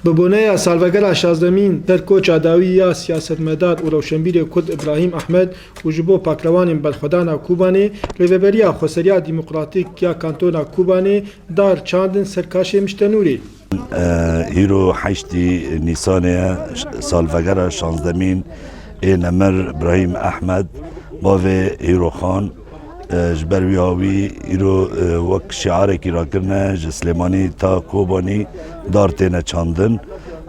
ببونه سالوگرا شازدمین در کوچ عداوی یا سیاستمدار و روشنبیر کرد ابراهیم احمد و جبو پاکروان بلخدانا کوبانه ریوبریا خسریا دموکراتیک یا کانتونا کوبانه دار چاندن سرکاش مشتنوری هیرو حشتی نیسانه سالوگرا شازدمین نمر ابراهیم احمد باوی هیرو خان جبرویاوی ایرو وک شعاره کی را کرنه جسلیمانی تا کوبانی دارتینه چاندن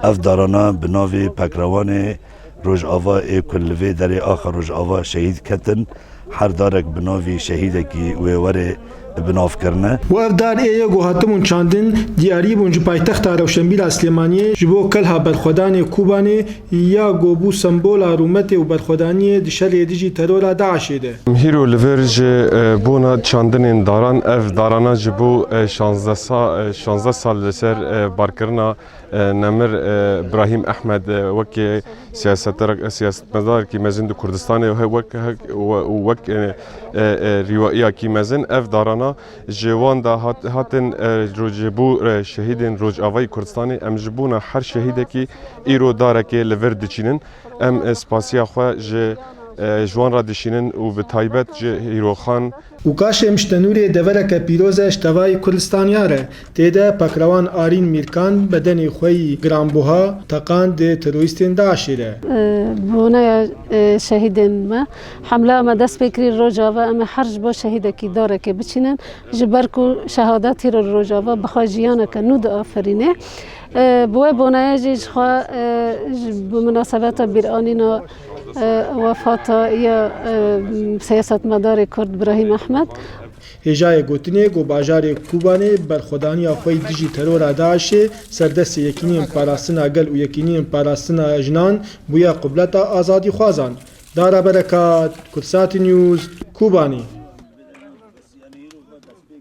اف دارانا بناوی پکروان روز آوا کلوی در آخر روز آوا شهید کتن هر دارک بناوی شهیده کی وره بناف کرنه و اف دار ایه گوهاتمون چاندن دیاری بونج پایتخت روشنبیر سلیمانی جبو کلها برخودان کوبانه یا گوبو سمبول رومت و برخودانی دشل دیجی ترور داعش ده هیرو لورج بونا چاندن داران اف دارانا جبو 16 سال لسر بارکرنا نمر ابراهیم احمد وک سیاستمدار کی مزن کردستان وک روائیا کی مزن اف دارانا جوان دا هاتن روجبو شهیدن روج آوای کردستان ام جبونا هر شهیده کی ایرو داره که لور دچینن ام اسپاسیا خو جوان را دشینن و به تایبت هیرو خان و کاش مشتنوری دورک پیروز اشتوای کردستانیاره تیده پکروان آرین میرکان بدن خوی گرانبوها تقان ده تروریستین داعشیره بونا شهیدن ما حمله ما دست فکری روجاوا اما حرج با شهیده کی داره که بچینن جبرکو شهادت رو روجاوا بخواجیانه که نود آفرینه بوی بونا جیج خوا بمناسبت بیرانینا وفات یا سیاستمدار کرد ابراهیم احمد هجای گوتنه گو باجار کوبانه برخودانی آخوی دیجی ترور داعش سردست یکینی پاراستن اگل و یکینی پاراستن اجنان بویا قبلت آزادی خوازان دارا برکات کرسات نیوز کوبانی